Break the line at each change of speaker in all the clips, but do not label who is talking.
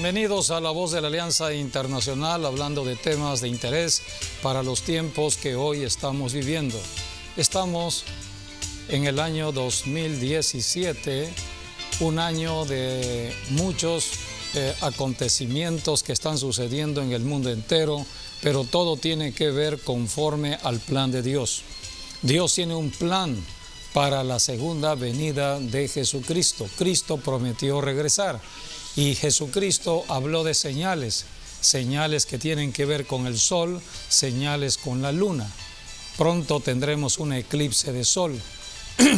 Bienvenidos a La Voz de la Alianza Internacional, hablando de temas de interés para los tiempos que hoy estamos viviendo. Estamos en el año 2017, un año de muchos acontecimientos que están sucediendo en el mundo entero, pero todo tiene que ver conforme al plan de Dios. Dios tiene un plan para la segunda venida de Jesucristo. Cristo prometió regresar y Jesucristo habló de señales que tienen que ver con el sol, señales con la luna. Pronto tendremos un eclipse de sol.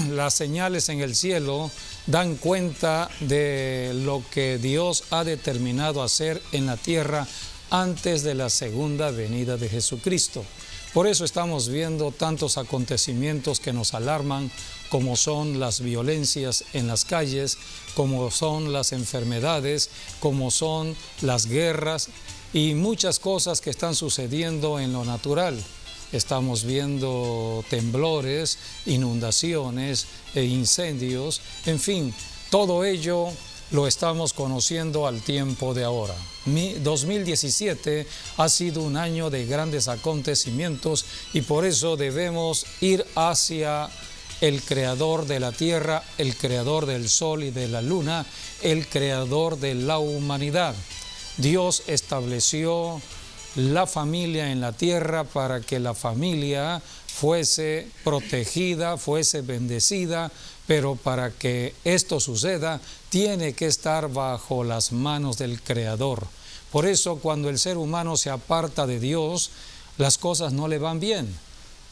Las señales en el cielo dan cuenta de lo que Dios ha determinado hacer en la tierra antes de la segunda venida de Jesucristo. Por eso estamos viendo tantos acontecimientos que nos alarman, como son las violencias en las calles, como son las enfermedades, como son las guerras y muchas cosas que están sucediendo en lo natural. Estamos viendo temblores, inundaciones e incendios, en fin, todo ello lo estamos conociendo al tiempo de ahora. 2017 ha sido un año de grandes acontecimientos y por eso debemos ir hacia el creador de la tierra, el creador del sol y de la luna, el creador de la humanidad. Dios estableció la familia en la tierra para que la familia fuese protegida, fuese bendecida, pero para que esto suceda, tiene que estar bajo las manos del Creador. Por eso, cuando el ser humano se aparta de Dios, las cosas no le van bien.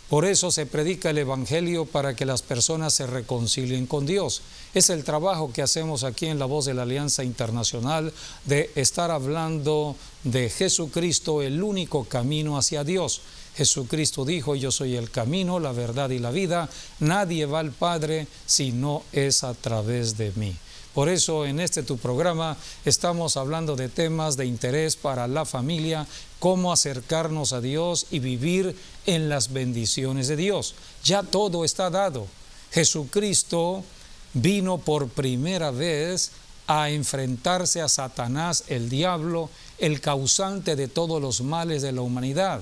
Por eso se predica el Evangelio para que las personas se reconcilien con Dios. Es el trabajo que hacemos aquí en La Voz de la Alianza Internacional, de estar hablando de Jesucristo, el único camino hacia Dios. Jesucristo dijo: yo soy el camino, la verdad y la vida. Nadie va al Padre si no es a través de mí. Por eso en tu programa estamos hablando de temas de interés para la familia, cómo acercarnos a Dios y vivir en las bendiciones de Dios. Ya todo está dado. Jesucristo vino por primera vez a enfrentarse a Satanás, el diablo, el causante de todos los males de la humanidad.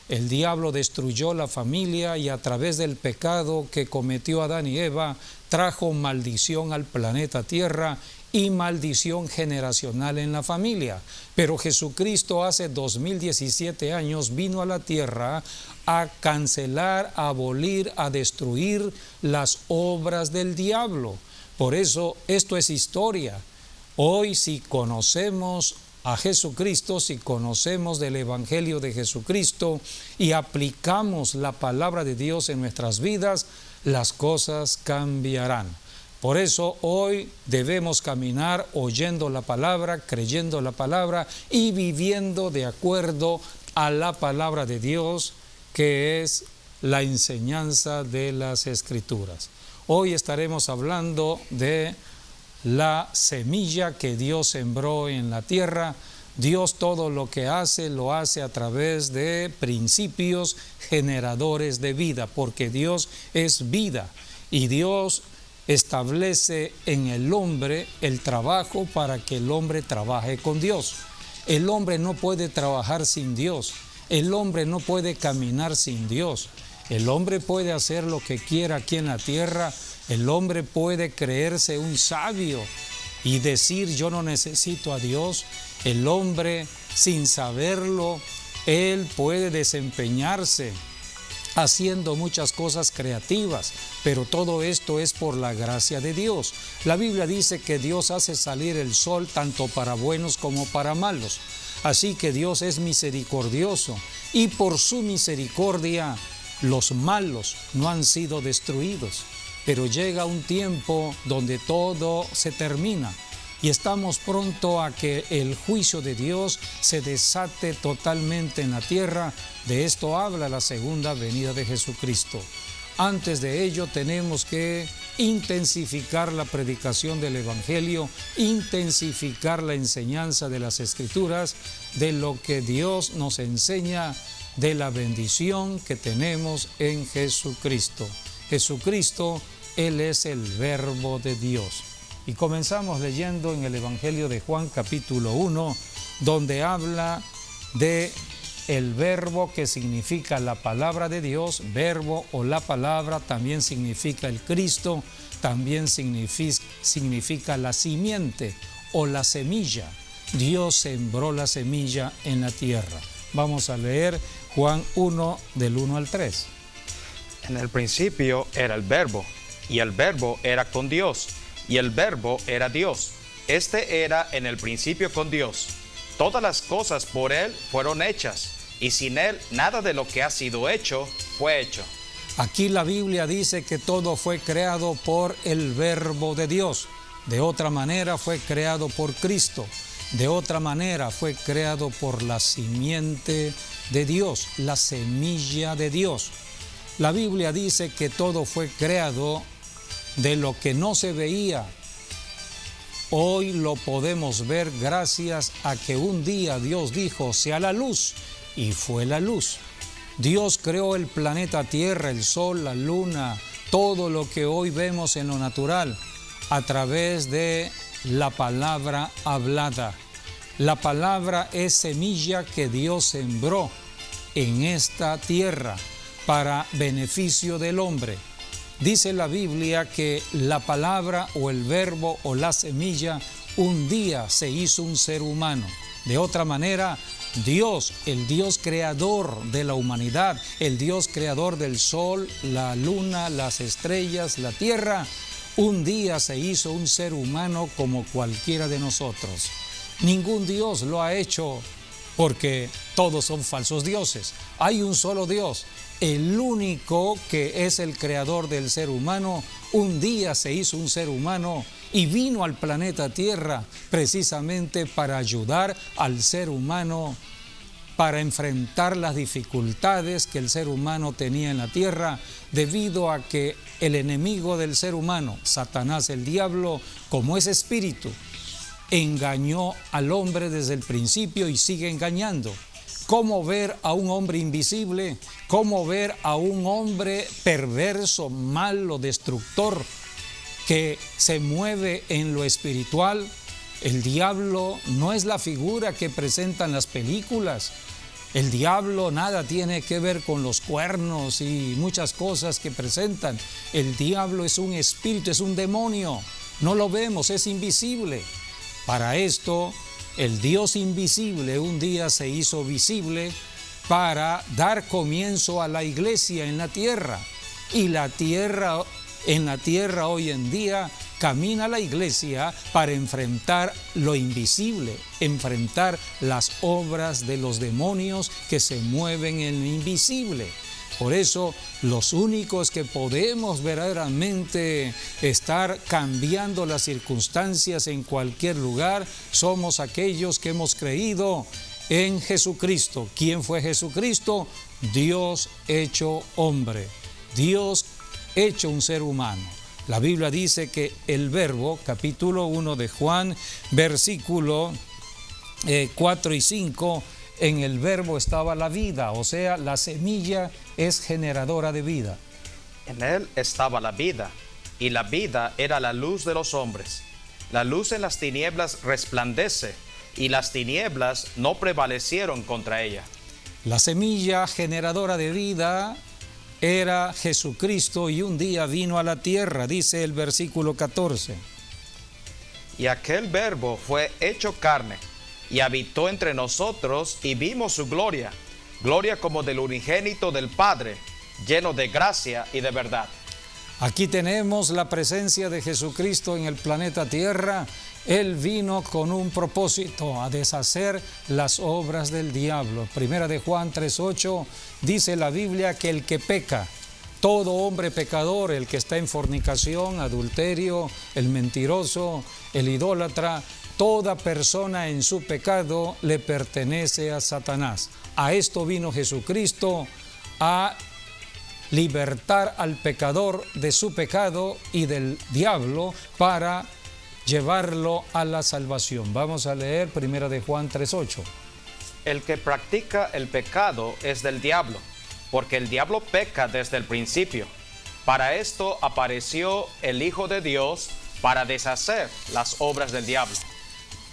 El diablo destruyó la familia y a través del pecado que cometió Adán y Eva, trajo maldición al planeta Tierra y maldición generacional en la familia. Pero Jesucristo hace 2017 años vino a la tierra a cancelar, a abolir, a destruir las obras del diablo. Por eso esto es historia. Hoy, si conocemos a Jesucristo, si conocemos del Evangelio de Jesucristo y aplicamos la palabra de Dios en nuestras vidas, las cosas cambiarán. Por eso hoy debemos caminar oyendo la palabra, creyendo la palabra y viviendo de acuerdo a la palabra de Dios, que es la enseñanza de las Escrituras. Hoy estaremos hablando de la semilla que Dios sembró en la tierra. Dios todo lo que hace, lo hace a través de principios generadores de vida, porque Dios es vida y Dios establece en el hombre el trabajo para que el hombre trabaje con Dios. El hombre no puede trabajar sin Dios, el hombre no puede caminar sin Dios. El hombre puede hacer lo que quiera aquí en la tierra, el hombre puede creerse un sabio y decir: yo no necesito a Dios. El hombre, sin saberlo, él puede desempeñarse haciendo muchas cosas creativas, pero todo esto es por la gracia de Dios. La Biblia dice que Dios hace salir el sol tanto para buenos como para malos. Así que Dios es misericordioso y por su misericordia los malos no han sido destruidos. Pero llega un tiempo donde todo se termina y estamos pronto a que el juicio de Dios se desate totalmente en la tierra. De esto habla la segunda venida de Jesucristo. Antes de ello tenemos que intensificar la predicación del Evangelio, intensificar la enseñanza de las Escrituras, de lo que Dios nos enseña, de la bendición que tenemos en Jesucristo. Jesucristo, Él es el Verbo de Dios. Y comenzamos leyendo en el Evangelio de Juan capítulo 1, donde habla de el verbo, que significa la palabra de Dios. Verbo o la palabra también significa el Cristo, también significa la simiente o la semilla. Dios sembró la semilla en la tierra. Vamos a leer Juan 1 del 1 al 3.
En el principio era el verbo, y el verbo era con Dios, y el verbo era Dios. Este era en el principio con Dios. Todas las cosas por Él fueron hechas, y sin Él nada de lo que ha sido hecho fue hecho.
Aquí la Biblia dice que todo fue creado por el verbo de Dios. De otra manera fue creado por Cristo. De otra manera fue creado por la simiente de Dios, la semilla de Dios. La Biblia dice que todo fue creado de lo que no se veía. Hoy lo podemos ver gracias a que un día Dios dijo, sea la luz, y fue la luz. Dios creó el planeta Tierra, el sol, la luna, todo lo que hoy vemos en lo natural, a través de la palabra hablada. La palabra es semilla que Dios sembró en esta tierra para beneficio del hombre. Dice la Biblia que la palabra o el verbo o la semilla un día se hizo un ser humano. De otra manera, Dios, el Dios creador de la humanidad, el Dios creador del sol, la luna, las estrellas, la tierra, un día se hizo un ser humano como cualquiera de nosotros. Ningún Dios lo ha hecho porque todos son falsos dioses. Hay un solo Dios. El único que es el creador del ser humano, un día se hizo un ser humano y vino al planeta Tierra precisamente para ayudar al ser humano, para enfrentar las dificultades que el ser humano tenía en la tierra, debido a que el enemigo del ser humano, Satanás, el diablo, como es espíritu, engañó al hombre desde el principio y sigue engañando. ¿Cómo ver a un hombre invisible? ¿Cómo ver a un hombre perverso, malo, destructor, que se mueve en lo espiritual? El diablo no es la figura que presentan las películas. El diablo nada tiene que ver con los cuernos y muchas cosas que presentan. El diablo es un espíritu, es un demonio. No lo vemos, es invisible. Para esto, el Dios invisible un día se hizo visible para dar comienzo a la iglesia en la tierra. Y en la tierra hoy en día camina la iglesia para enfrentar lo invisible, enfrentar las obras de los demonios que se mueven en lo invisible. Por eso, los únicos que podemos verdaderamente estar cambiando las circunstancias en cualquier lugar somos aquellos que hemos creído en Jesucristo. ¿Quién fue Jesucristo? Dios hecho hombre, Dios hecho un ser humano. La Biblia dice que el verbo, capítulo 1 de Juan, versículo 4 y 5, en el verbo estaba la vida, o sea, la semilla es generadora de vida.
En Él estaba la vida, y la vida era la luz de los hombres. La luz en las tinieblas resplandece, y las tinieblas no prevalecieron contra ella.
La semilla generadora de vida era Jesucristo, y un día vino a la tierra, dice el versículo 14.
Y aquel verbo fue hecho carne, y habitó entre nosotros, y vimos su gloria, gloria como del unigénito del Padre, lleno de gracia y de verdad.
Aquí tenemos la presencia de Jesucristo en el planeta Tierra. Él vino con un propósito, a deshacer las obras del diablo. Primera de Juan 3:8 dice la Biblia que el que peca, todo hombre pecador, el que está en fornicación, adulterio, el mentiroso, el idólatra, toda persona en su pecado le pertenece a Satanás. A esto vino Jesucristo, a libertar al pecador de su pecado y del diablo para llevarlo a la salvación. Vamos a leer 1 de Juan 3:8.
El que practica el pecado es del diablo, porque el diablo peca desde el principio. Para esto apareció el Hijo de Dios para deshacer las obras del diablo.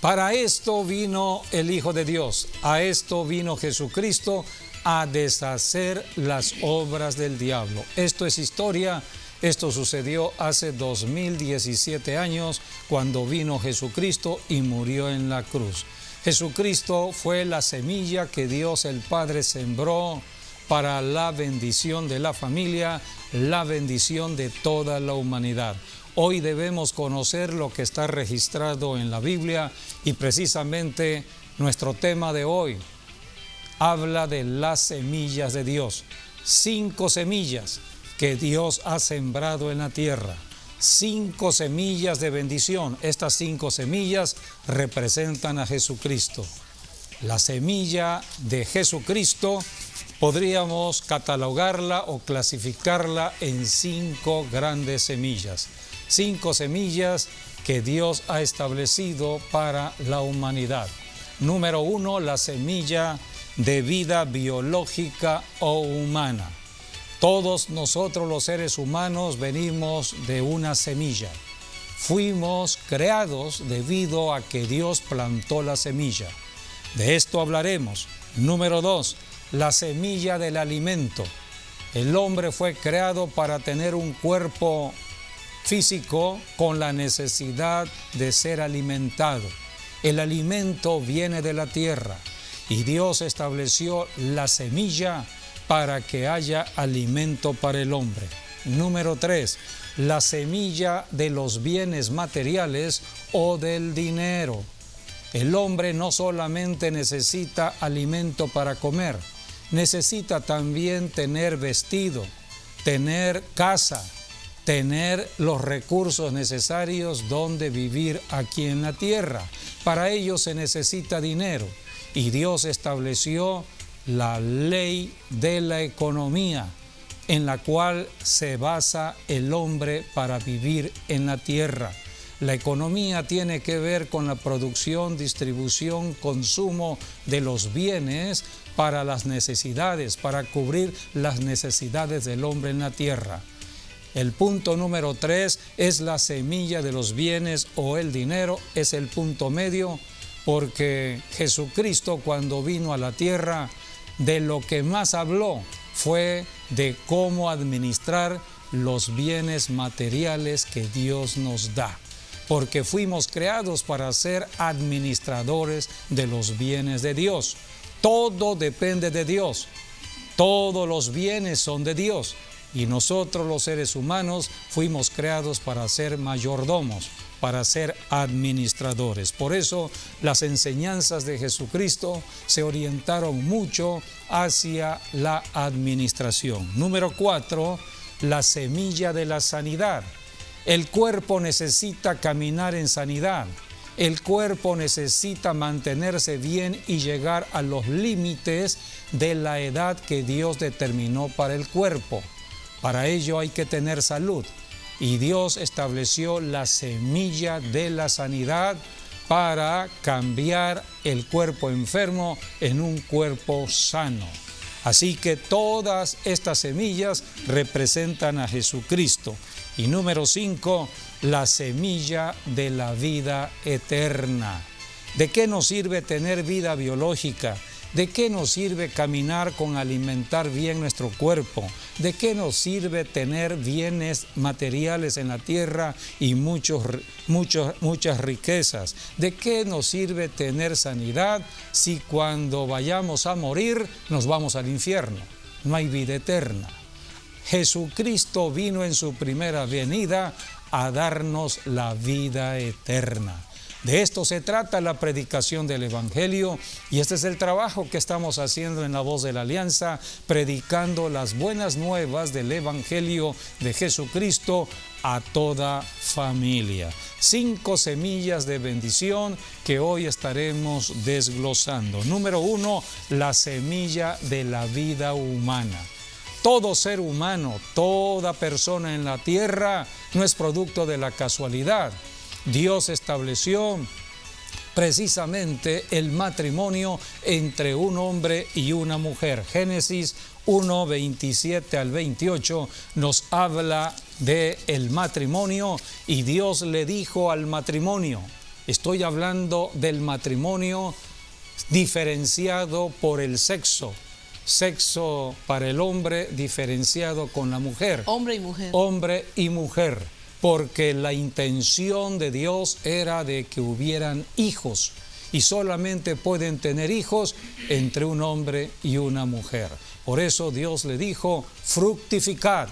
Para esto vino el Hijo de Dios, a esto vino Jesucristo, a deshacer las obras del diablo. Esto es historia, esto sucedió hace 2017 años cuando vino Jesucristo y murió en la cruz. Jesucristo fue la semilla que Dios el Padre sembró para la bendición de la familia, la bendición de toda la humanidad. Hoy debemos conocer lo que está registrado en la Biblia y precisamente nuestro tema de hoy habla de las semillas de Dios. 5 semillas que Dios ha sembrado en la tierra. 5 semillas de bendición. Estas 5 semillas representan a Jesucristo. La semilla de Jesucristo podríamos catalogarla o clasificarla en 5 grandes semillas. 5 semillas que Dios ha establecido para la humanidad. Número 1, la semilla de vida biológica o humana. Todos nosotros los seres humanos venimos de una semilla. Fuimos creados debido a que Dios plantó la semilla. De esto hablaremos. Número 2, la semilla del alimento. El hombre fue creado para tener un cuerpo físico con la necesidad de ser alimentado. El alimento viene de la tierra y Dios estableció la semilla para que haya alimento para el hombre. Número 3, la semilla de los bienes materiales o del dinero. El hombre no solamente necesita alimento para comer, necesita también tener vestido, tener casa, tener los recursos necesarios donde vivir aquí en la tierra. Para ello se necesita dinero y Dios estableció la ley de la economía en la cual se basa el hombre para vivir en la tierra. La economía tiene que ver con la producción, distribución, consumo de los bienes para las necesidades, para cubrir las necesidades del hombre en la tierra. El punto número 3 es la semilla de los bienes o el dinero, es el punto medio, porque Jesucristo cuando vino a la tierra, de lo que más habló fue de cómo administrar los bienes materiales que Dios nos da, porque fuimos creados para ser administradores de los bienes de Dios. Todo depende de Dios, todos los bienes son de Dios. Y nosotros los seres humanos fuimos creados para ser mayordomos, para ser administradores. Por eso las enseñanzas de Jesucristo se orientaron mucho hacia la administración. Número 4, la semilla de la sanidad. El cuerpo necesita caminar en sanidad. El cuerpo necesita mantenerse bien y llegar a los límites de la edad que Dios determinó para el cuerpo. Para ello hay que tener salud y Dios estableció la semilla de la sanidad para cambiar el cuerpo enfermo en un cuerpo sano. Así que todas estas semillas representan a Jesucristo. Y número 5, la semilla de la vida eterna. ¿De qué nos sirve tener vida biológica? ¿De qué nos sirve caminar con alimentar bien nuestro cuerpo? ¿De qué nos sirve tener bienes materiales en la tierra y muchas riquezas? ¿De qué nos sirve tener sanidad si cuando vayamos a morir nos vamos al infierno? No hay vida eterna. Jesucristo vino en su primera venida a darnos la vida eterna. De esto se trata la predicación del Evangelio y este es el trabajo que estamos haciendo en La Voz de la Alianza, predicando las buenas nuevas del Evangelio de Jesucristo a toda familia. 5 semillas de bendición que hoy estaremos desglosando. Número 1, la semilla de la vida humana. Todo ser humano, toda persona en la tierra no es producto de la casualidad. Dios estableció precisamente el matrimonio entre un hombre y una mujer. Génesis 1, 27 al 28 nos habla del matrimonio y Dios le dijo al matrimonio, estoy hablando del matrimonio diferenciado por el sexo, sexo para el hombre diferenciado con la mujer.
Hombre y mujer.
Hombre y mujer, porque la intención de Dios era de que hubieran hijos y solamente pueden tener hijos entre un hombre y una mujer. Por eso Dios le dijo, fructificad,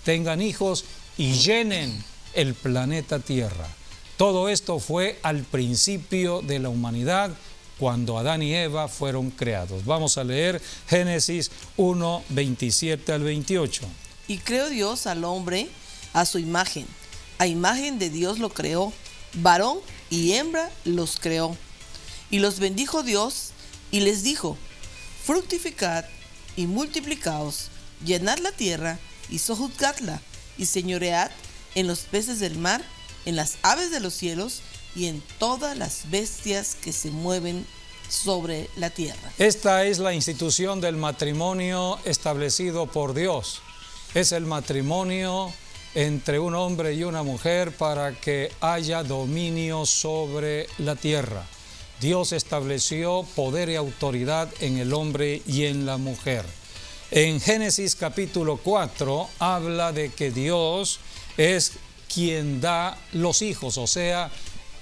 tengan hijos y llenen el planeta Tierra. Todo esto fue al principio de la humanidad, cuando Adán y Eva fueron creados. Vamos a leer Génesis 1, 27 al 28.
Y creó Dios al hombre a su imagen. A imagen de Dios lo creó. Varón y hembra los creó. Y los bendijo Dios y les dijo, fructificad y multiplicaos, llenad la tierra y sojuzgadla, y señoread en los peces del mar, en las aves de los cielos, y en todas las bestias que se mueven sobre la tierra.
Esta es la institución del matrimonio establecido por Dios. Es el matrimonio entre un hombre y una mujer para que haya dominio sobre la tierra. Dios estableció poder y autoridad en el hombre y en la mujer. En Génesis capítulo 4 habla de que Dios es quien da los hijos, o sea,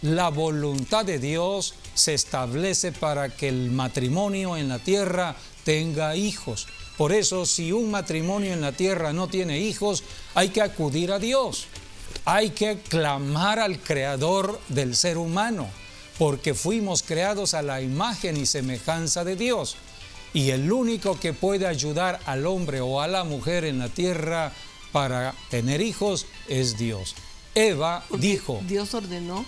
la voluntad de Dios se establece para que el matrimonio en la tierra tenga hijos. Por eso, si un matrimonio en la tierra no tiene hijos, hay que acudir a Dios. Hay que clamar al Creador del ser humano, porque fuimos creados a la imagen y semejanza de Dios. Y el único que puede ayudar al hombre o a la mujer en la tierra para tener hijos es Dios. Eva dijo...
Dios ordenó,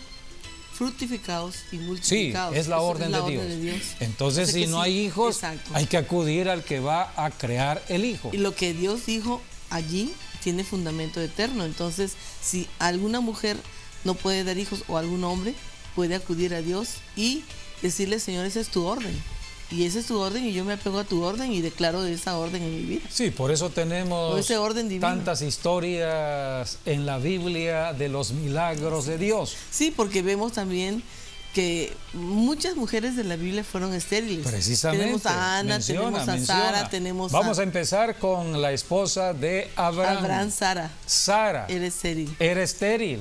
fructificaos y multiplicaos.
Sí, es la orden de Dios. Entonces, si no hay hijos, exacto, hay que acudir al que va a crear el hijo.
Y lo que Dios dijo allí tiene fundamento eterno. Entonces, si alguna mujer no puede dar hijos o algún hombre, puede acudir a Dios y decirle, Señor, esa es tu orden. Y esa es tu orden y yo me apego a tu orden y declaro de esa orden en mi vida.
Sí, por eso tenemos
ese orden divino.
Tantas historias en la Biblia de los milagros de Dios.
Sí, porque vemos también que muchas mujeres de la Biblia fueron estériles.
Precisamente.
Tenemos a Ana, tenemos a Sara, tenemos
Vamos a empezar con la esposa de Abraham.
Abraham, Sara.
Sara.
Era estéril.
Era estéril.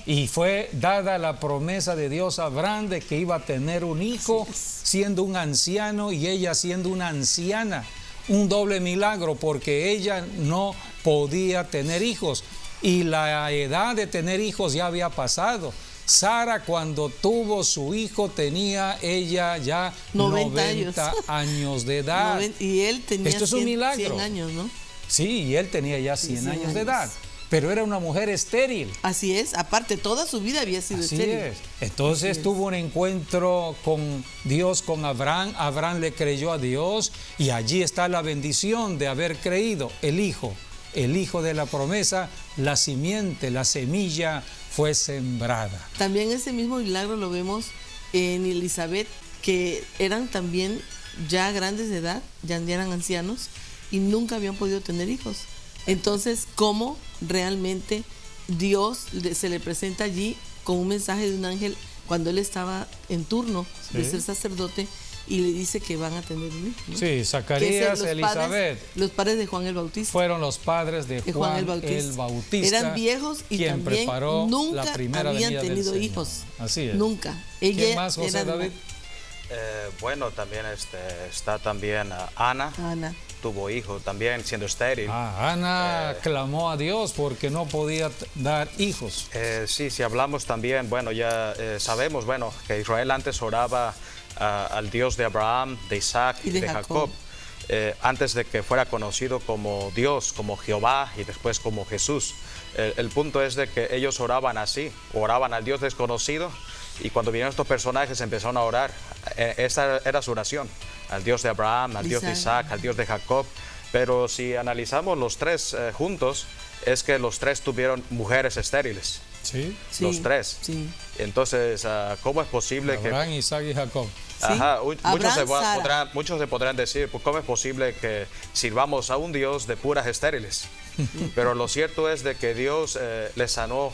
Y fue dada la promesa de Dios a Abraham de que iba a tener un hijo siendo un anciano y ella siendo una anciana. Un doble milagro porque ella no podía tener hijos y la edad de tener hijos ya había pasado. Sara, cuando tuvo su hijo, tenía ella ya 90 años de edad.
Y él tenía
Esto es un milagro.
100 años, ¿no?
Sí, y él tenía ya 100 años de edad. Pero era una mujer estéril.
Así es, aparte toda su vida había sido estéril.
Así es. Entonces tuvo un encuentro con Dios, con Abraham. Abraham le creyó a Dios y allí está la bendición de haber creído. El hijo de la promesa, la simiente, la semilla fue sembrada.
También ese mismo milagro lo vemos en Elizabeth, que eran también ya grandes de edad, ya eran ancianos y nunca habían podido tener hijos. Entonces, ¿cómo realmente Dios se le presenta allí con un mensaje de un ángel cuando él estaba en turno de ser sacerdote y le dice que van a tener un hijo, ¿no?
Sí, Zacarías, Elizabeth.
Los padres de Juan el Bautista.
Fueron los padres de Juan el Bautista.
Eran viejos y
quien
también
preparó
nunca
la primera
habían tenido
del
hijos.
Así es.
Nunca.
¿Quién más, José David?
Bueno, también está también Ana. Tuvo hijo también siendo estéril.
Ana clamó a Dios porque no podía dar hijos.
Sí, si hablamos también, bueno, ya sabemos, bueno, que Israel antes oraba al Dios de Abraham, de Isaac y de Jacob. Antes de que fuera conocido como Dios, como Jehová y después como Jesús. El punto es de que ellos oraban así, oraban al Dios desconocido y cuando vinieron estos personajes empezaron a orar. Esa era su oración, al Dios de Abraham, al Dios de Isaac, al Dios de Jacob. Pero si analizamos los tres juntos, es que los tres tuvieron mujeres estériles.
Sí.
Los tres.
Sí.
Entonces, ¿cómo es posible
Abraham, Isaac y Jacob.
Ajá, muchos se podrán decir, pues, ¿cómo es posible que sirvamos a un Dios de puras estériles? Pero lo cierto es de que Dios les sanó,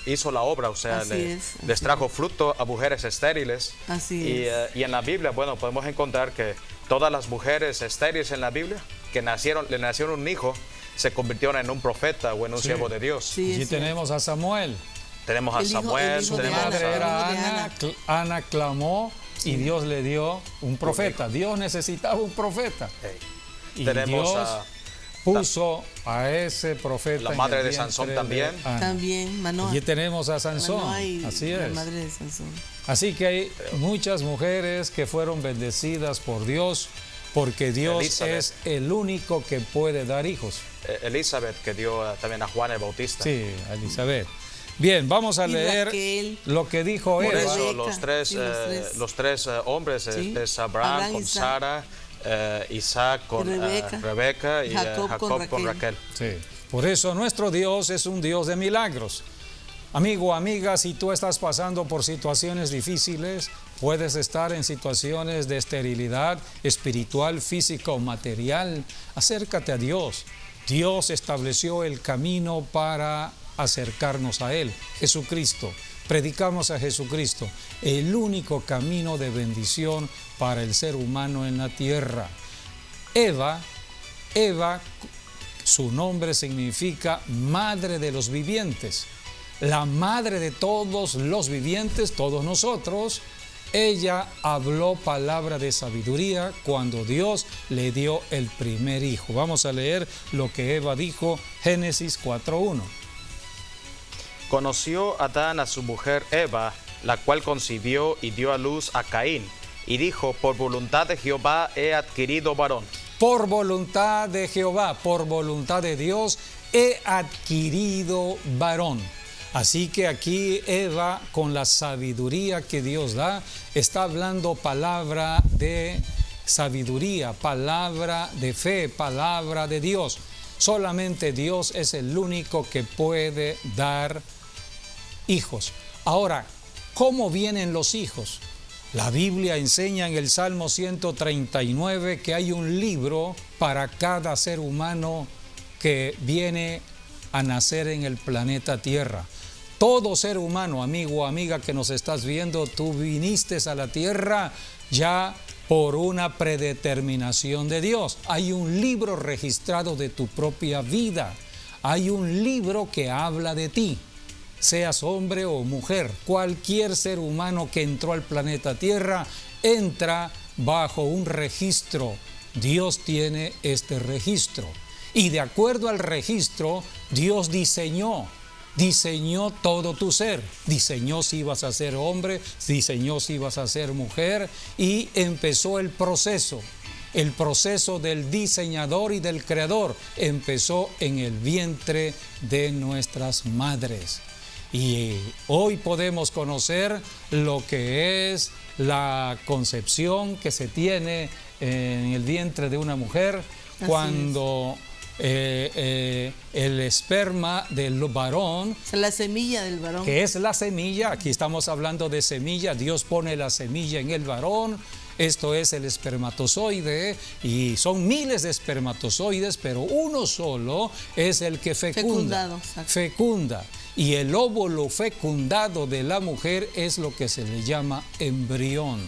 hizo la obra, o sea, les trajo fruto a mujeres estériles.
Así es.
Y en la Biblia, bueno, podemos encontrar que todas las mujeres estériles en la Biblia, que le nacieron un hijo, se convirtieron en un profeta o en un siervo de Dios.
Sí,
Allí tenemos a Samuel.
Tenemos a Samuel,
Su
tenemos
madre
a...
era Ana. Ana clamó y Dios le dio un profeta. Dios necesitaba un profeta. Y
tenemos
Dios puso a ese profeta.
La madre de Sansón también.
También, Manoah.
Allí tenemos a Sansón. Así es.
La madre de Sansón.
Así que hay muchas mujeres que fueron bendecidas por Dios, porque Dios es el único que puede dar hijos.
Elizabeth, que dio también a Juan el Bautista.
Sí, a Elizabeth. Bien, vamos a leer
Raquel,
lo que dijo Eva.
Por eso
Rebeca,
los tres hombres es Abraham con Sara, Isaac con Rebeca y Jacob con Raquel.
Sí. Por eso nuestro Dios es un Dios de milagros. Amigo, amiga, si tú estás pasando por situaciones difíciles, puedes estar en situaciones de esterilidad espiritual, física o material, acércate a Dios. Dios estableció el camino para acercarnos a Él, Jesucristo. Predicamos a Jesucristo, el único camino de bendición para el ser humano en la tierra. Eva, su nombre significa madre de los vivientes. La madre de todos los vivientes, todos nosotros. Ella habló palabra de sabiduría cuando Dios le dio el primer hijo. Vamos a leer lo que Eva dijo, Génesis 4:1.
Conoció Adán a su mujer Eva, la cual concibió y dio a luz a Caín, y dijo, por voluntad de Jehová he adquirido varón.
Por voluntad de Jehová, por voluntad de Dios, he adquirido varón. Así que aquí Eva, con la sabiduría que Dios da, está hablando palabra de sabiduría, palabra de fe, palabra de Dios. Solamente Dios es el único que puede dar hijos. Ahora, ¿cómo vienen los hijos? La Biblia enseña en el Salmo 139 que hay un libro para cada ser humano que viene a nacer en el planeta Tierra. Todo ser humano, amigo o amiga que nos estás viendo, tú viniste a la tierra ya por una predeterminación de Dios. Hay un libro registrado de tu propia vida. Hay un libro que habla de ti. Seas hombre o mujer, cualquier ser humano que entró al planeta Tierra entra bajo un registro. Dios tiene este registro. Y de acuerdo al registro, Dios diseñó todo tu ser, diseñó si ibas a ser hombre, diseñó si ibas a ser mujer y empezó el proceso del diseñador y del creador, empezó en el vientre de nuestras madres. Y hoy podemos conocer lo que es la concepción que se tiene en el vientre de una mujer cuando el esperma del varón,
la semilla del varón,
que es la semilla, aquí estamos hablando de semilla, Dios pone la semilla en el varón, esto es el espermatozoide y son miles de espermatozoides, pero uno solo es el que fecunda. Y el óvulo fecundado de la mujer es lo que se le llama embrión.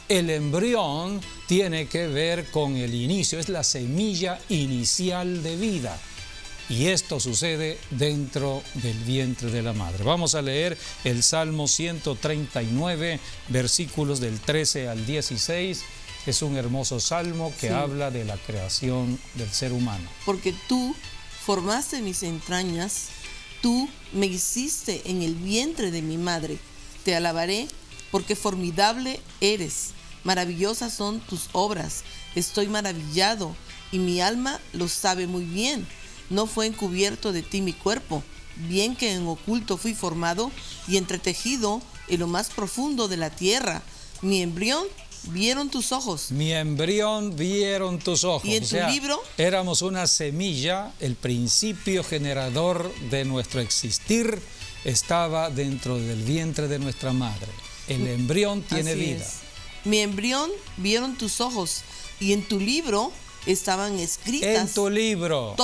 El embrión tiene que ver con el inicio, es la semilla inicial de vida. Y esto sucede dentro del vientre de la madre. Vamos a leer el Salmo 139, versículos del 13 al 16. Es un hermoso salmo que habla de la creación del ser humano.
Porque tú formaste mis entrañas, tú me hiciste en el vientre de mi madre. Te alabaré porque formidable eres. Maravillosas son tus obras. Estoy maravillado y mi alma lo sabe muy bien. No fue encubierto de ti mi cuerpo, bien que en oculto fui formado y entretejido en lo más profundo de la tierra. Mi embrión vieron tus ojos.
Mi embrión vieron tus ojos.
Y en tu libro
éramos una semilla, el principio generador de nuestro existir estaba dentro del vientre de nuestra madre. El embrión tiene vida.
Mi embrión vieron tus ojos y en tu libro estaban escritas
En tu libro.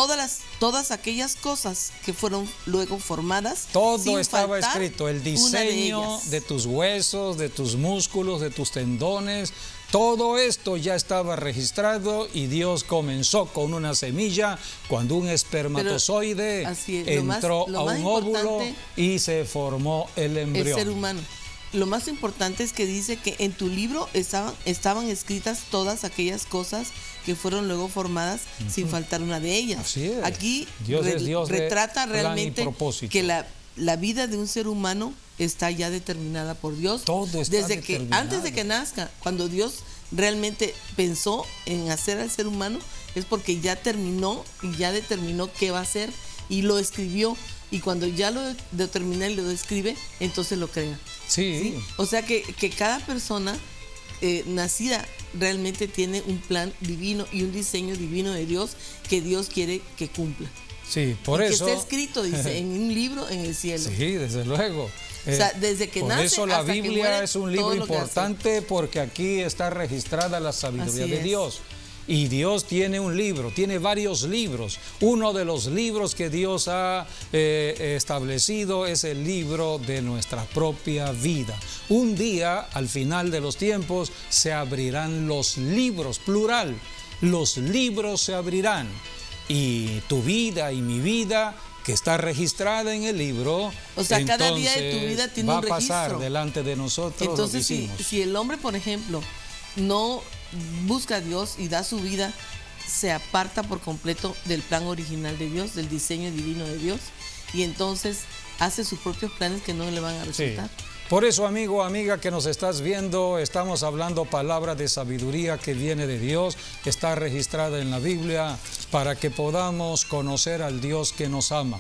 todas aquellas cosas que fueron luego formadas.
Todo
sin
estaba
faltar
escrito, el
una de
diseño
ellas.
de tus huesos, de tus músculos, de tus tendones, todo esto ya estaba registrado y Dios comenzó con una semilla cuando un espermatozoide
así es,
entró
lo
a
más
un óvulo
importante,
y se formó el
el
embrión.
ser humano. Lo más importante es que dice que en tu libro estaban escritas todas aquellas cosas que fueron luego formadas sin faltar una de ellas.
Así es.
Aquí
Dios es Dios de
retrata
plan y
realmente
propósito.
que la vida de un ser humano está ya determinada por Dios.
Todo está
desde que
determinado.
antes de que nazca, cuando Dios realmente pensó en hacer al ser humano, es porque ya terminó y ya determinó qué va a hacer y lo escribió. Y cuando ya lo determina y lo describe, entonces lo crea.
Sí.
¿Sí? O sea que cada persona nacida realmente tiene un plan divino y un diseño divino de Dios que Dios quiere que cumpla.
Sí, por
y
eso.
que está escrito, dice, en un libro en el cielo.
Sí, desde luego.
O sea, desde que
por
nace
eso la
hasta que
Biblia
muere,
es un libro
todo lo que hace.
importante porque aquí está registrada la sabiduría
Así
de
es.
Dios. Y Dios tiene un libro, tiene varios libros. Uno de los libros que Dios ha establecido es el libro de nuestra propia vida. Un día, al final de los tiempos, se abrirán los libros, plural. Los libros se abrirán. Y tu vida y mi vida, que está registrada en el libro,
O sea, cada día de tu
entonces
vida tiene
va
un
a pasar
registro.
delante de nosotros
Entonces,
lo que hicimos.
si el hombre, por ejemplo, no busca a Dios y da su vida, se aparta por completo del plan original de Dios, del diseño divino de Dios, y entonces hace sus propios planes que no le van a
Sí.
resultar.
Por eso, amigo, amiga que nos estás viendo, estamos hablando palabra de sabiduría que viene de Dios, está registrada en la Biblia para que podamos conocer al Dios que nos ama.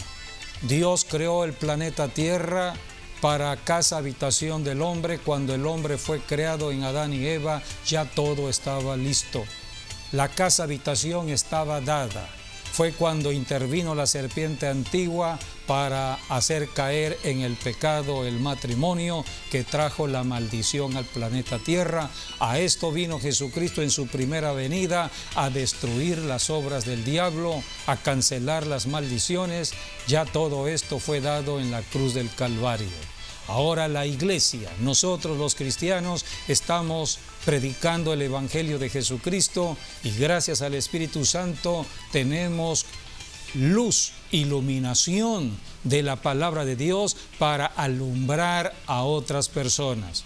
Dios creó el planeta Tierra para casa habitación del hombre. Cuando el hombre fue creado en Adán y Eva, ya todo estaba listo. La casa habitación estaba dada. Fue cuando intervino la serpiente antigua para hacer caer en el pecado el matrimonio que trajo la maldición al planeta Tierra. A esto vino Jesucristo en su primera venida, a destruir las obras del diablo, a cancelar las maldiciones. Ya todo esto fue dado en la cruz del Calvario. Ahora la iglesia, nosotros los cristianos, estamos predicando el Evangelio de Jesucristo y gracias al Espíritu Santo tenemos luz, iluminación de la palabra de Dios para alumbrar a otras personas.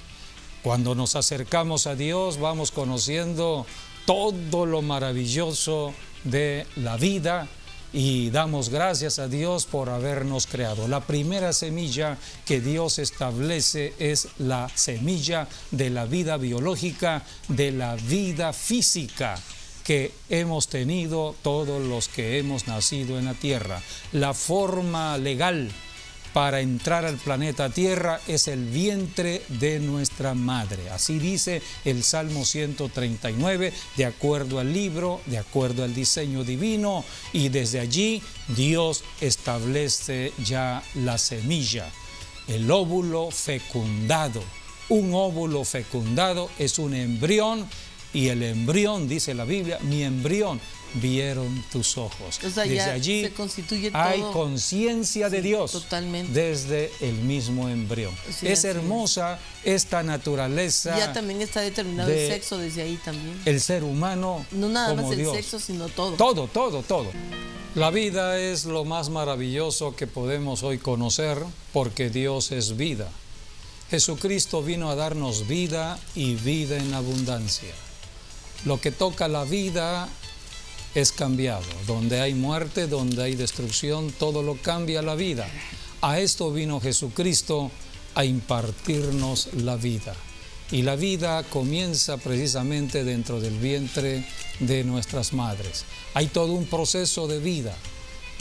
Cuando nos acercamos a Dios vamos conociendo todo lo maravilloso de la vida y damos gracias a Dios por habernos creado. La primera semilla que Dios establece es la semilla de la vida biológica, de la vida física que hemos tenido todos los que hemos nacido en la tierra. La forma legal para entrar al planeta Tierra es el vientre de nuestra madre. Así dice el Salmo 139, de acuerdo al libro, de acuerdo al diseño divino, y desde allí Dios establece ya la semilla, el óvulo fecundado. Un óvulo fecundado es un embrión y el embrión, dice la Biblia, mi embrión vieron tus ojos.
O sea,
desde
ya
allí
se constituye
hay
todo.
conciencia de
Sí,
Dios
totalmente.
desde el mismo embrión.
Sí,
es
así
hermosa esta naturaleza
Ya también está determinado
de
el sexo desde ahí también.
el ser humano
No nada
como
más el
Dios.
sexo, sino todo.
Todo. La vida es lo más maravilloso que podemos hoy conocer porque Dios es vida. Jesucristo vino a darnos vida y vida en abundancia. Lo que toca la vida es cambiado. Donde hay muerte, donde hay destrucción, todo lo cambia la vida. A esto vino Jesucristo, a impartirnos la vida. Y la vida comienza precisamente dentro del vientre de nuestras madres. Hay todo un proceso de vida.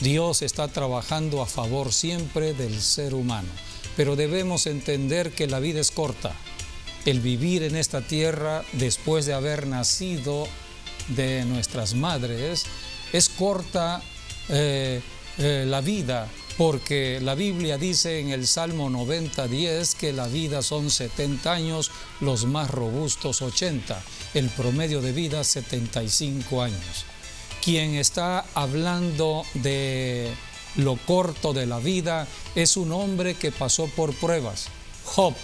Dios está trabajando a favor siempre del ser humano. Pero debemos entender que la vida es corta. El vivir en esta tierra después de haber nacido de nuestras madres, es corta la vida, porque la Biblia dice en el Salmo 90:10 que la vida son 70 años, los más robustos 80, el promedio de vida 75 años. Quien está hablando de lo corto de la vida es un hombre que pasó por pruebas, Job.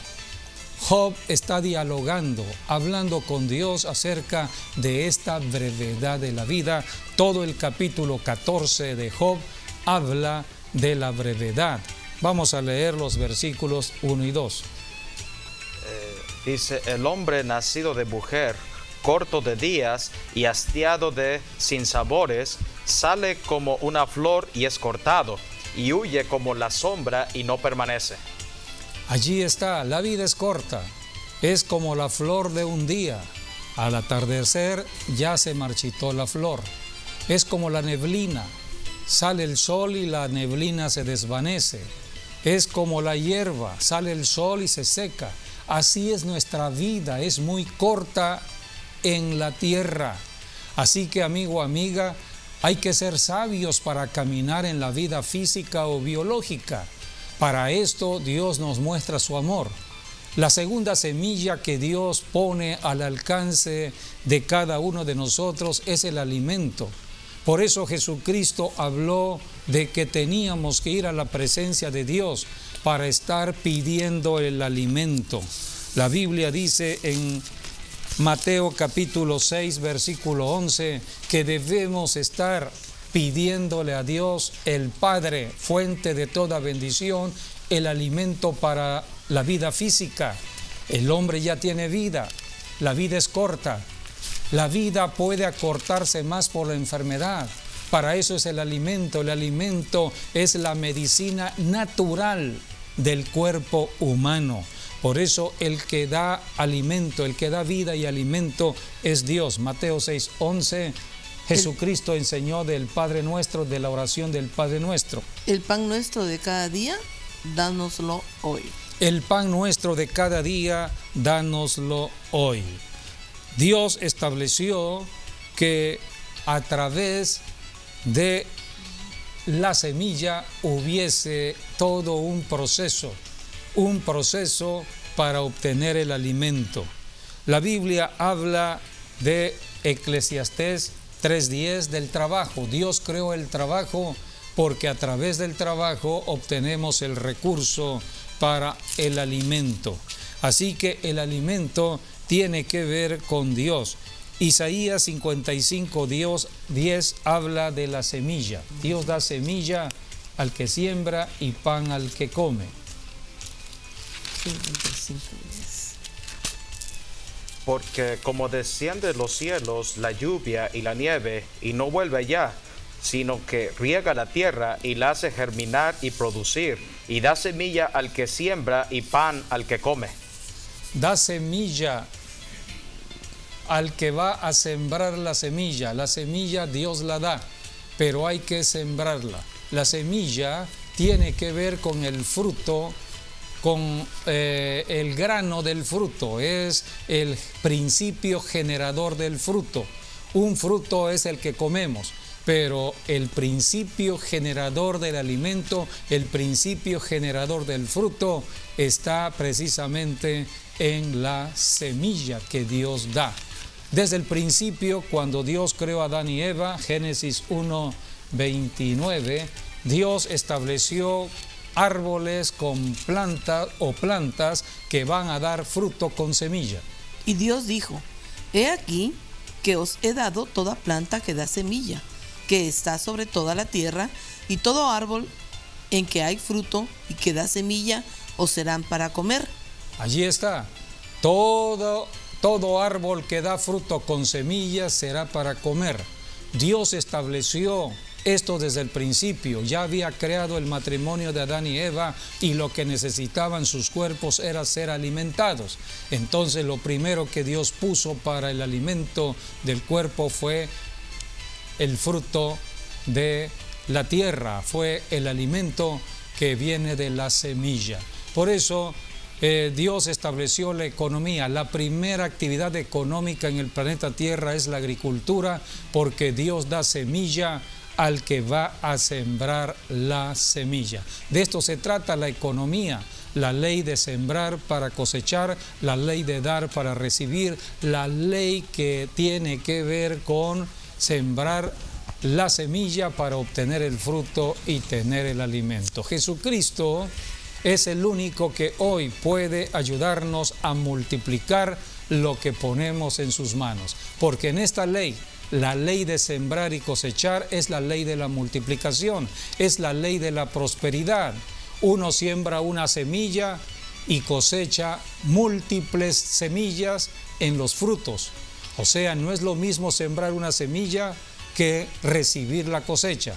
Job está dialogando, hablando con Dios acerca de esta brevedad de la vida. Todo el capítulo 14 de Job habla de la brevedad. Vamos a leer los versículos 1 y 2.
Dice, el hombre nacido de mujer, corto de días y hastiado de sinsabores, sale como una flor y es cortado, y huye como la sombra y no permanece.
Allí está, la vida es corta, es como la flor de un día. Al atardecer ya se marchitó la flor. Es como la neblina, sale el sol y la neblina se desvanece. Es como la hierba, sale el sol y se seca. Así es nuestra vida, es muy corta en la tierra. Así que, amigo, amiga, hay que ser sabios para caminar en la vida física o biológica. Para esto Dios nos muestra su amor. La segunda semilla que Dios pone al alcance de cada uno de nosotros es el alimento. Por eso Jesucristo habló de que teníamos que ir a la presencia de Dios para estar pidiendo el alimento. La Biblia dice en Mateo capítulo 6, versículo 11, que debemos estar pidiéndole a Dios, el Padre, fuente de toda bendición, el alimento para la vida física. El hombre ya tiene vida, la vida es corta, la vida puede acortarse más por la enfermedad. Para eso es el alimento es la medicina natural del cuerpo humano. Por eso el que da alimento, el que da vida y alimento es Dios. Mateo 6, 11. Jesucristo enseñó del Padre Nuestro, de la oración del Padre Nuestro.
El pan nuestro de cada día, dánoslo hoy.
El pan nuestro de cada día, dánoslo hoy. Dios estableció que a través de la semilla hubiese todo un proceso para obtener el alimento. La Biblia habla de Eclesiastés 3:10 del trabajo. Dios creó el trabajo porque a través del trabajo obtenemos el recurso para el alimento. Así que el alimento tiene que ver con Dios. Isaías 55:10 habla de la semilla. Dios da semilla al que siembra y pan al que come.
55:10.
Porque como desciende de los cielos la lluvia y la nieve, y no vuelve allá, sino que riega la tierra y la hace germinar y producir, y da semilla al que siembra y pan al que come.
Da semilla al que va a sembrar la semilla. La semilla Dios la da, pero hay que sembrarla. La semilla tiene que ver con el fruto, con el grano del fruto, es el principio generador del fruto. Un fruto es el que comemos, pero el principio generador del alimento, el principio generador del fruto está precisamente en la semilla que Dios da. Desde el principio, cuando Dios creó a Adán y Eva, Génesis 1:29, Dios estableció árboles con plantas que van a dar fruto con semilla.
Y Dios dijo: He aquí que os he dado toda planta que da semilla, que está sobre toda la tierra, y todo árbol en que hay fruto y que da semilla os serán para comer.
Allí está. Todo árbol que da fruto con semillas será para comer. Dios estableció esto desde el principio. Ya había creado el matrimonio de Adán y Eva y lo que necesitaban sus cuerpos era ser alimentados. Entonces lo primero que Dios puso para el alimento del cuerpo fue el fruto de la tierra, fue el alimento que viene de la semilla. Por eso Dios estableció la economía. La primera actividad económica en el planeta Tierra es la agricultura, porque Dios da semilla al que va a sembrar la semilla. De esto se trata la economía, la ley de sembrar para cosechar, la ley de dar para recibir, la ley que tiene que ver con sembrar la semilla para obtener el fruto y tener el alimento. Jesucristo es el único que hoy puede ayudarnos a multiplicar lo que ponemos en sus manos, porque en esta ley, la ley de sembrar y cosechar, es la ley de la multiplicación, es la ley de la prosperidad. Uno siembra una semilla y cosecha múltiples semillas en los frutos. O sea, no es lo mismo sembrar una semilla que recibir la cosecha.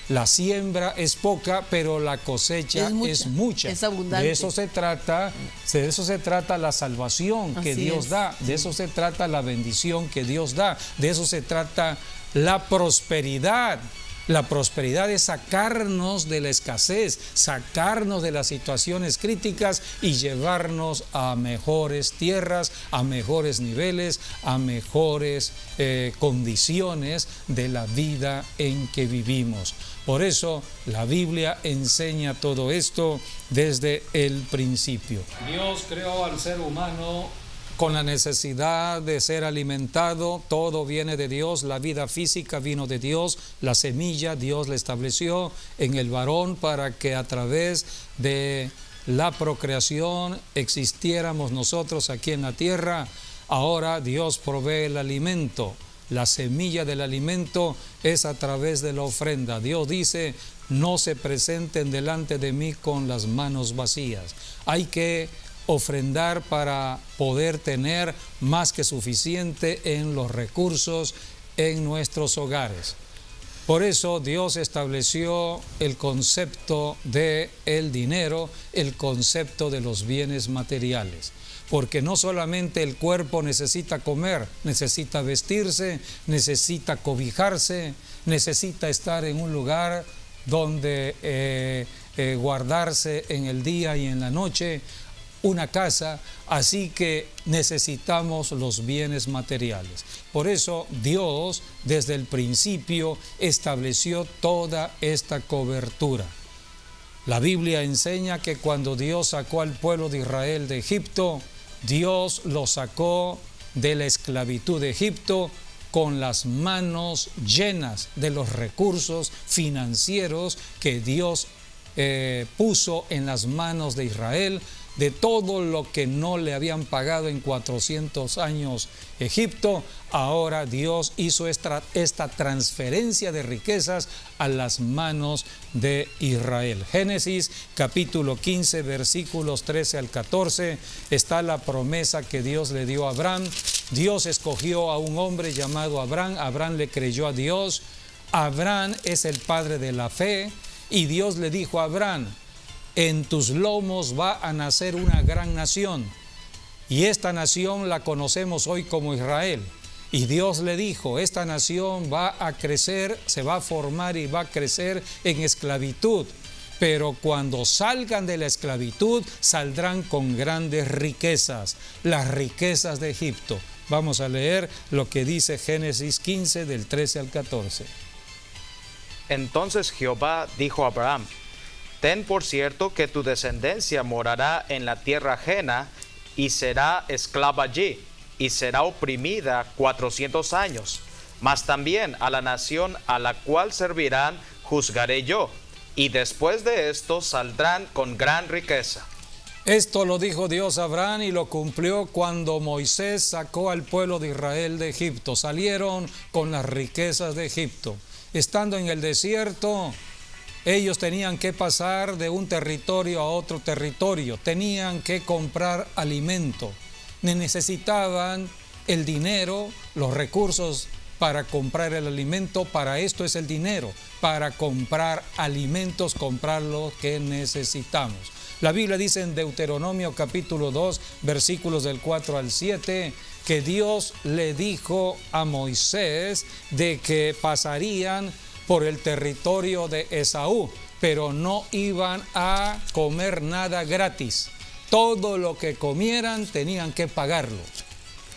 La siembra es poca, pero la cosecha es mucha.
Es abundante.
De eso se trata la salvación que Dios da, de eso se trata la bendición que Dios da, de eso se trata la prosperidad. La prosperidad es sacarnos de la escasez, sacarnos de las situaciones críticas y llevarnos a mejores tierras, a mejores niveles, a mejores condiciones de la vida en que vivimos. Por eso la Biblia enseña todo esto desde el principio. Dios creó al ser humano con la necesidad de ser alimentado. Todo viene de Dios, la vida física vino de Dios, la semilla Dios la estableció en el varón para que a través de la procreación existiéramos nosotros aquí en la tierra. Ahora Dios provee el alimento. La semilla del alimento es a través de la ofrenda. Dios dice: no se presenten delante de mí con las manos vacías. Hay que ofrendar para poder tener más que suficiente en los recursos en nuestros hogares. Por eso Dios estableció el concepto de el dinero, el concepto de los bienes materiales. Porque no solamente el cuerpo necesita comer, necesita vestirse, necesita cobijarse, necesita estar en un lugar donde guardarse en el día y en la noche, una casa, así que necesitamos los bienes materiales. Por eso Dios desde el principio estableció toda esta cobertura. La Biblia enseña que cuando Dios sacó al pueblo de Israel de Egipto, Dios lo sacó de la esclavitud de Egipto con las manos llenas de los recursos financieros que Dios puso en las manos de Israel, de todo lo que no le habían pagado en 400 años Egipto. Ahora Dios hizo esta transferencia de riquezas a las manos de Israel. Génesis capítulo 15 versículos 13 al 14 está la promesa que Dios le dio a Abraham. Dios escogió a un hombre llamado Abraham. Abraham le creyó a Dios. Abraham es el padre de la fe, y Dios le dijo a Abraham: en tus lomos va a nacer una gran nación, y esta nación la conocemos hoy como Israel. Y Dios le dijo: esta nación va a crecer, se va a formar y va a crecer en esclavitud, pero cuando salgan de la esclavitud saldrán con grandes riquezas, las riquezas de Egipto. Vamos a leer lo que dice Génesis 15 del 13 al 14.
Entonces Jehová dijo a Abraham: ten por cierto que tu descendencia morará en la tierra ajena y será esclava allí, y será oprimida 400 años. Mas también a la nación a la cual servirán juzgaré yo, y después de esto saldrán con gran riqueza.
Esto lo dijo Dios a Abraham y lo cumplió cuando Moisés sacó al pueblo de Israel de Egipto. Salieron con las riquezas de Egipto. Estando en el desierto, ellos tenían que pasar de un territorio a otro territorio, tenían que comprar alimento, necesitaban el dinero, los recursos para comprar el alimento. Para esto es el dinero, para comprar alimentos, comprar lo que necesitamos. La Biblia dice en Deuteronomio capítulo 2, versículos del 4 al 7, que Dios le dijo a Moisés de que pasarían por el territorio de Esaú, pero no iban a comer nada gratis. Todo lo que comieran tenían que pagarlo.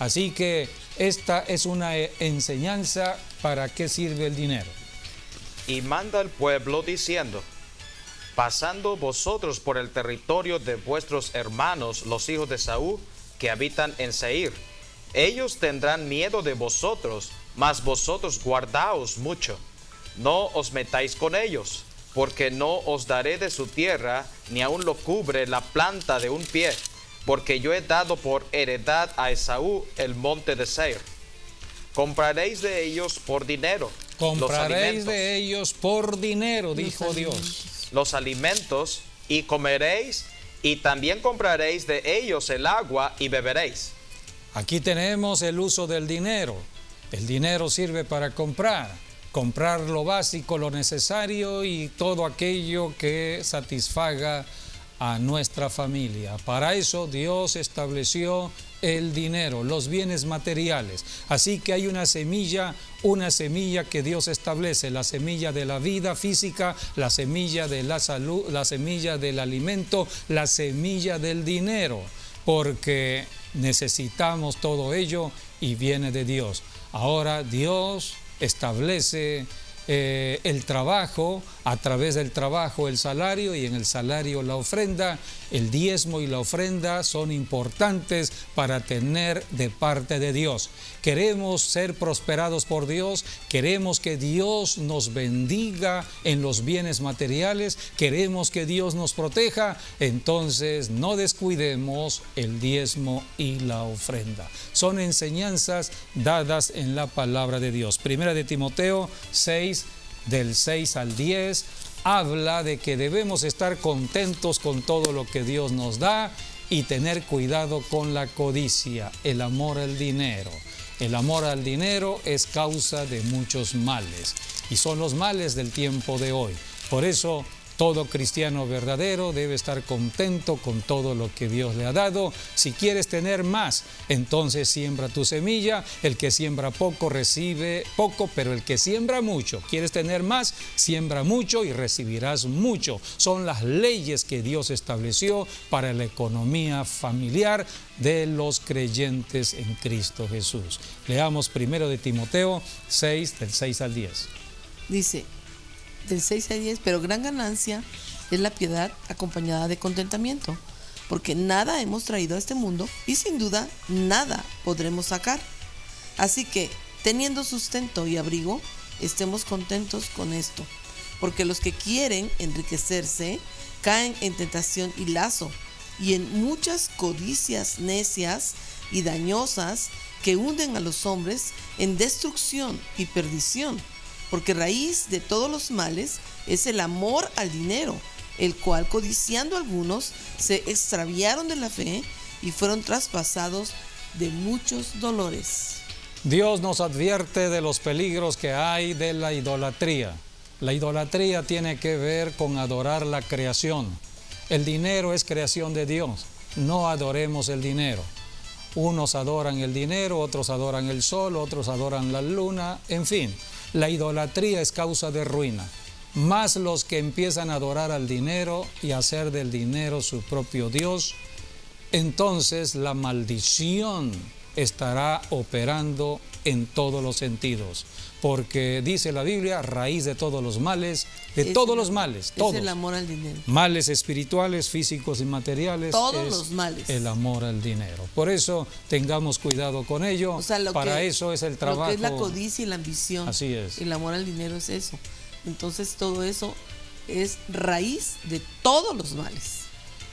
Así que esta es una enseñanza para qué sirve el dinero.
Y manda al pueblo diciendo: pasando vosotros por el territorio de vuestros hermanos, los hijos de Esaú, que habitan en Seir, ellos tendrán miedo de vosotros, mas vosotros guardaos mucho. no os metáis con ellos, porque no os daré de su tierra, ni aun lo cubre la planta de un pie, porque yo he dado por heredad a Esaú el monte de Seir. Compraréis de ellos por dinero.
Compraréis de ellos por dinero, dijo Dios.
Los alimentos, y comeréis, y también compraréis de ellos el agua y beberéis.
Aquí tenemos el uso del dinero. El dinero sirve para comprar lo básico, lo necesario y todo aquello que satisfaga a nuestra familia. Para eso Dios estableció el dinero, los bienes materiales. Así que hay una semilla que Dios establece, la semilla de la vida física, la semilla de la salud, la semilla del alimento, la semilla del dinero, porque necesitamos todo ello y viene de Dios. Ahora Dios establece el trabajo, a través del trabajo el salario y en el salario la ofrenda. El diezmo y la ofrenda son importantes para tener de parte de Dios. Queremos ser prosperados por Dios, queremos que Dios nos bendiga en los bienes materiales, queremos que Dios nos proteja, entonces no descuidemos el diezmo y la ofrenda. Son enseñanzas dadas en la palabra de Dios. Primera de Timoteo 6, del 6 al 10, habla de que debemos estar contentos con todo lo que Dios nos da y tener cuidado con la codicia, el amor al dinero. El amor al dinero es causa de muchos males y son los males del tiempo de hoy. Por eso todo cristiano verdadero debe estar contento con todo lo que Dios le ha dado. Si quieres tener más, entonces siembra tu semilla. El que siembra poco recibe poco, pero el que siembra mucho, quieres tener más, siembra mucho y recibirás mucho. Son las leyes que Dios estableció para la economía familiar de los creyentes en Cristo Jesús. Leamos primero de Timoteo 6, del 6 al 10.
Dice, del 6 al 10, pero gran ganancia es la piedad acompañada de contentamiento, porque nada hemos traído a este mundo y sin duda nada podremos sacar. Así que, teniendo sustento y abrigo, estemos contentos con esto, porque los que quieren enriquecerse caen en tentación y lazo, y en muchas codicias necias y dañosas que hunden a los hombres en destrucción y perdición. Porque raíz de todos los males es el amor al dinero, el cual codiciando algunos se extraviaron de la fe y fueron traspasados de muchos dolores.
Dios nos advierte de los peligros que hay de la idolatría. La idolatría tiene que ver con adorar la creación. El dinero es creación de Dios. No adoremos el dinero. Unos adoran el dinero, otros adoran el sol, otros adoran la luna, en fin. La idolatría es causa de ruina. Más los que empiezan a adorar al dinero y a hacer del dinero su propio Dios, entonces la maldición estará operando en todos los sentidos. Porque dice la Biblia, raíz de todos los males, todos.
Es el amor al dinero.
Males espirituales, físicos y materiales.
Todos los males.
El amor al dinero. Por eso tengamos cuidado con ello.
O sea,
eso es el trabajo.
Lo que es la codicia y la ambición.
Así es.
El amor al dinero es eso. Entonces todo eso es raíz de todos los males.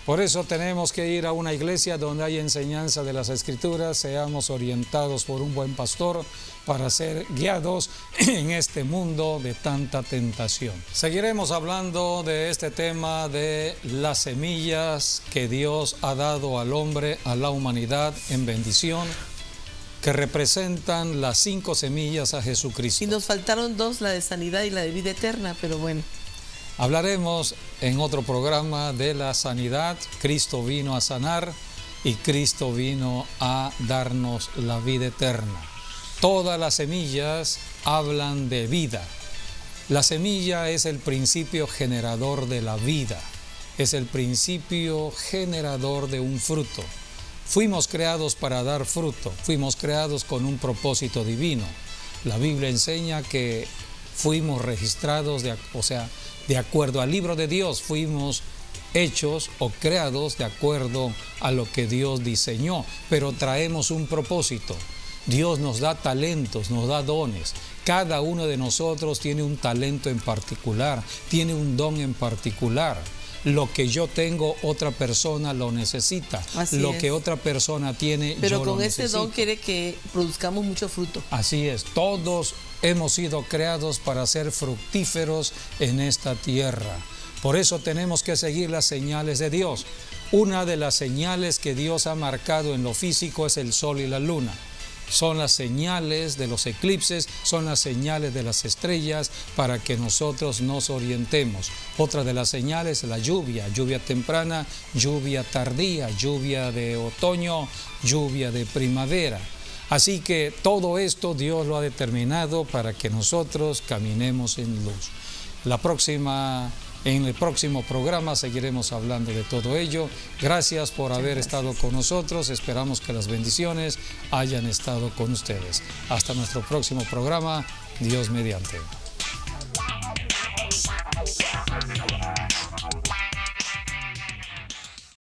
Por eso tenemos que ir a una iglesia donde hay enseñanza de las Escrituras, seamos orientados por un buen pastor para ser guiados en este mundo de tanta tentación. Seguiremos hablando de este tema de las semillas que Dios ha dado al hombre, a la humanidad en bendición, que representan las 5 semillas a Jesucristo.
Y nos faltaron 2, la de sanidad y la de vida eterna, pero bueno.
Hablaremos en otro programa de la sanidad. Cristo vino a sanar y Cristo vino a darnos la vida eterna. Todas las semillas hablan de vida. La semilla es el principio generador de la vida. Es el principio generador de un fruto. Fuimos creados para dar fruto. Fuimos creados con un propósito divino. La Biblia enseña que fuimos registrados, de acuerdo al libro de Dios, fuimos hechos o creados de acuerdo a lo que Dios diseñó, pero traemos un propósito. Dios nos da talentos, nos da dones. Cada uno de nosotros tiene un talento en particular, tiene un don en particular. Lo que yo tengo, otra persona lo necesita.
Así
lo
es.
que otra persona tiene,
Pero
yo lo
con ese
necesito.
don quiere que produzcamos mucho fruto.
Así es, todos hemos sido creados para ser fructíferos en esta tierra. Por eso tenemos que seguir las señales de Dios. Una de las señales que Dios ha marcado en lo físico es el sol y la luna. Son las señales de los eclipses, son las señales de las estrellas para que nosotros nos orientemos. Otra de las señales es la lluvia, lluvia temprana, lluvia tardía, lluvia de otoño, lluvia de primavera. Así que todo esto Dios lo ha determinado para que nosotros caminemos en luz. En el próximo programa seguiremos hablando de todo ello. Gracias por haber estado con nosotros. Esperamos que las bendiciones hayan estado con ustedes. Hasta nuestro próximo programa. Dios mediante.